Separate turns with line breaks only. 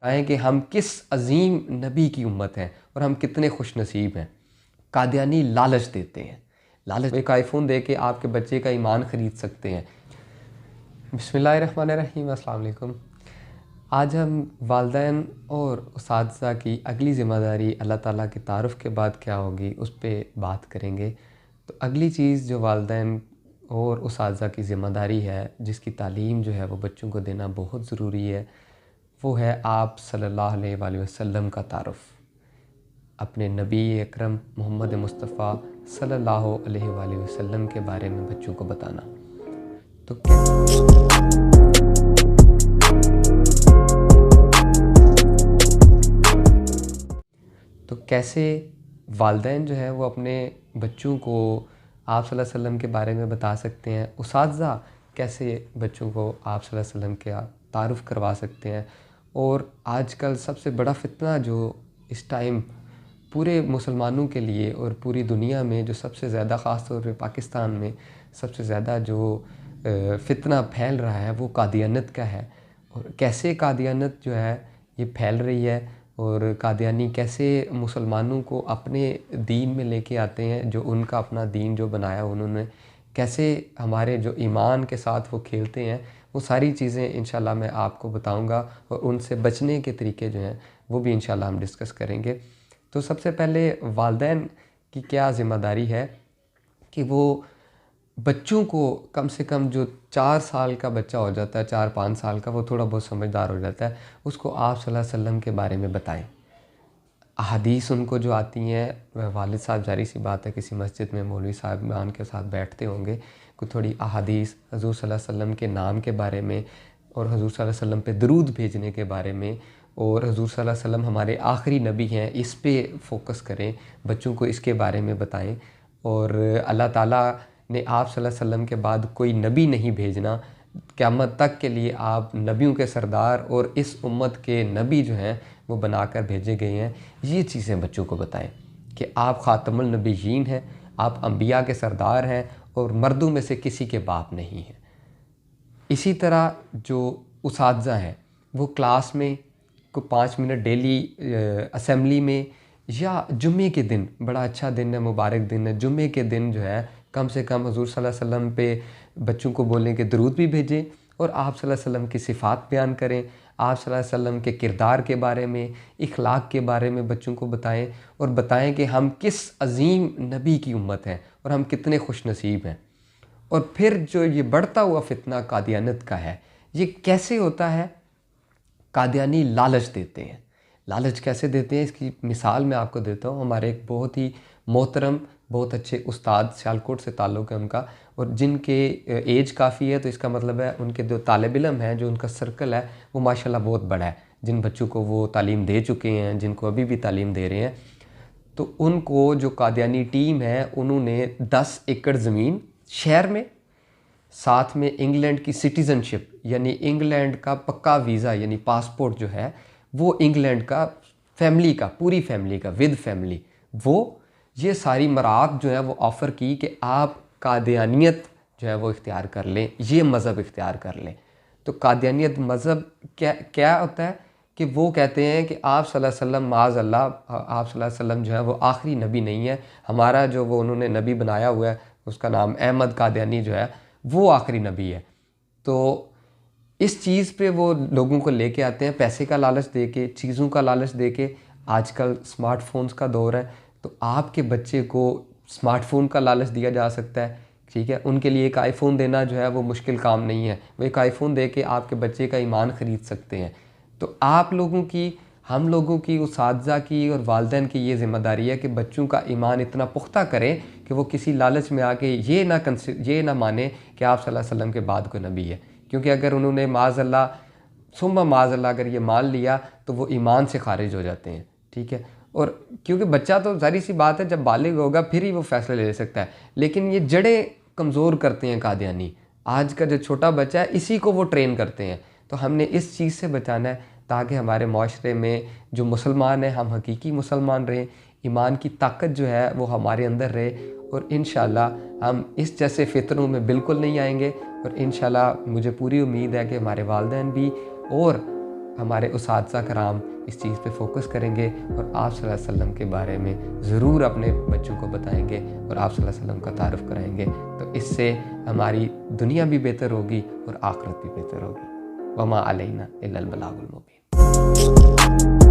आए कि हम किस अजीम नबी की उम्मत हैं और हम कितने खुश नसीब हैं। कादियानी लालच देते हैं, लालच एक आईफ़ोन दे के आपके बच्चे का ईमान ख़रीद सकते हैं। बिस्मिल्लाहिर्रहमानिर्रहीम, अस्सलाम वालेकुम। आज हम वालिदैन और उसातिज़ा की अगली ज़िम्मेदारी अल्लाह ताला के तारुफ़ के बाद क्या होगी उस पे बात करेंगे। तो अगली चीज़ जो वालिदैन और उसातिज़ा की ज़िम्मेदारी है, जिसकी तालीम जो है वो बच्चों को देना बहुत ज़रूरी है, वो है आप सल्लल्लाहु अलैहि वसल्लम का तारुफ़। अपने नबी अकरम मोहम्मद मुस्तफ़ा सल्लल्लाहु अलैहि वसल्लम के बारे में बच्चों को बताना। तो कैसे वालिदैन जो है वो अपने बच्चों को आप सल्लल्लाहु अलैहि वसल्लम के बारे में बता सकते हैं, उसातिज़ा कैसे बच्चों को आप सल्लल्लाहु अलैहि वसल्लम का तारुफ़ करवा सकते हैं। और आजकल सबसे बड़ा फ़ितना जो इस टाइम पूरे मुसलमानों के लिए और पूरी दुनिया में जो सबसे ज़्यादा ख़ास तौर पे पाकिस्तान में सबसे ज़्यादा जो फ़ितना फैल रहा है वो कादियानियत का है। और कैसे कादियानियत जो है ये फैल रही है और कादियानी कैसे मुसलमानों को अपने दीन में लेके आते हैं, जो उनका अपना दीन जो बनाया उन्होंने, कैसे हमारे जो ईमान के साथ वो खेलते हैं, वो सारी चीज़ें इंशाल्लाह मैं आपको बताऊंगा और उनसे बचने के तरीके जो हैं वो भी इंशाल्लाह हम डिस्कस करेंगे। तो सबसे पहले वालिदैन की क्या ज़िम्मेदारी है कि वो बच्चों को कम से कम जो 4 साल का बच्चा हो जाता है, 4-5 साल का, वो थोड़ा बहुत समझदार हो जाता है, उसको आप सल्लल्लाहु अलैहि वसल्लम के बारे में बताएं। अहादीस उनको जो आती हैं, वह वालिद साहब ज़ाहिर सी बात है किसी मस्जिद में मौलवी साहबान के साथ बैठते होंगे, कोई थोड़ी अहादीस हज़ूर सल्लल्लाहु अलैहि वसल्लम के नाम के बारे में और हज़ूर सल्लल्लाहु अलैहि वसल्लम पे दरूद भेजने के बारे में और हज़ूर सल्लल्लाहु अलैहि वसल्लम हमारे आखिरी नबी हैं, इस पे फ़ोकस करें, बच्चों को इसके बारे में बताएं। और अल्लाह ताला ने आप सल्लल्लाहु अलैहि वसल्लम के बाद कोई नबी नहीं भेजना, क़यामत तक के लिए आप नबियों के सरदार और इस उम्मत के नबी जो हैं वो बनाकर भेजे गए हैं। ये चीज़ें बच्चों को बताएं कि आप ख़ातमुल नबिय्यीन हैं, आप अंबिया के सरदार हैं और मर्दों में से किसी के बाप नहीं हैं। इसी तरह जो उसातिज़ा हैं वो क्लास में को 5 मिनट डेली असेंबली में या जुम्मे के दिन, बड़ा अच्छा दिन है, मुबारक दिन है, जुम्मे के दिन जो है कम से कम हज़ूर सल्लल्लाहु अलैहि वसल्लम पे बच्चों को बोलने के दरूद भी भेजें और आप सल्लल्लाहु अलैहि वसल्लम की सिफ़ात बयान करें, आप सल्लल्लाहु अलैहि वसल्लम के किरदार के बारे में, इखलाक के बारे में बच्चों को बताएं और बताएं कि हम किस अजीम नबी की उम्मत हैं और हम कितने खुश नसीब हैं। और फिर जो ये बढ़ता हुआ फ़ितना कादियानियत का है, ये कैसे होता है? कादियानी लालच देते हैं। लालच कैसे देते हैं इसकी मिसाल मैं आपको देता हूँ। हमारे एक बहुत ही मोहतरम, बहुत अच्छे उस्ताद, सियालकोट से ताल्लुक़ है उनका, और जिनके एज काफ़ी है, तो इसका मतलब है उनके जो तालिब इल्म हैं, जो उनका सर्कल है वो माशाल्लाह बहुत बड़ा है। जिन बच्चों को वो तालीम दे चुके हैं, जिनको अभी भी तालीम दे रहे हैं, तो उनको जो कादियानी टीम है उन्होंने 10 एकड़ ज़मीन शहर में, साथ में इंग्लैंड की सिटीज़नशिप यानी इंग्लैंड का पक्का वीज़ा यानी पासपोर्ट जो है वो इंग्लैंड का, फैमिली का, पूरी फैमिली का, विद फैमिली, वो ये सारी मराहत जो है वो ऑफ़र की कि आप कादियानियत जो है वो इख्तियार कर लें, ये मज़हब इख्तियार कर लें। तो कादियानियत मज़हब क्या क्या होता है कि वो कहते हैं कि आप सल्लल्लाहु अलैहि वसल्लम, माज़अल्लाह, आप सल्लल्लाहु अलैहि वसल्लम जो है वो आखिरी नबी नहीं है, हमारा जो वो उन्होंने नबी बनाया हुआ है उसका नाम अहमद कादियानी जो है वो आखिरी नबी है। तो इस चीज़ पे वो लोगों को लेके आते हैं, पैसे का लालच दे के, चीज़ों का लालच दे के। आजकल स्मार्टफोन्स का दौर है, तो आपके बच्चे को स्मार्टफोन का लालच दिया जा सकता है, ठीक है। उनके लिए एक आईफ़ोन देना जो है वो मुश्किल काम नहीं है, वो एक आईफ़ोन दे के आपके बच्चे का ईमान ख़रीद सकते हैं। तो आप लोगों की, हम लोगों की, उसातिज़ा की और वालिदैन की ये ज़िम्मेदारी है कि बच्चों का ईमान इतना पुख्ता करें कि वो किसी लालच में आके ये ना माने कि आप सल्लल्लाहु अलैहि वसल्लम के बाद कोई नबी है। क्योंकि अगर उन्होंने माज़अल्लाह सुम्मा माज़अल्लाह अगर ये मान लिया तो वो ईमान से खारिज हो जाते हैं, ठीक है। और क्योंकि बच्चा तो ज़ाहिर सी बात है जब बालिग होगा फिर ही वो फ़ैसला ले सकता है, लेकिन ये जड़ें कमज़ोर करते हैं कादियानी। आज का जो छोटा बच्चा है इसी को वो ट्रेन करते हैं। तो हमने इस चीज़ से बचाना है ताकि हमारे माशरे में जो मुसलमान हैं हम हकीकी मुसलमान रहें, ईमान की ताकत जो है वो हमारे अंदर रहे, और इंशाल्लाह हम इस जैसे फ़ितनों में बिल्कुल नहीं आएंगे। और इंशाल्लाह मुझे पूरी उम्मीद है कि हमारे वालिदैन भी और हमारे उस्ताद कराम इस चीज़ पे फोकस करेंगे और आप सल्लल्लाहु अलैहि वसल्लम के बारे में ज़रूर अपने बच्चों को बताएंगे और आप सल्लल्लाहु अलैहि वसल्लम का तारुफ़ कराएंगे, तो इससे हमारी दुनिया भी बेहतर होगी और आखिरत भी बेहतर होगी। वमा अलैना इल्लल बलागुल मुबीन।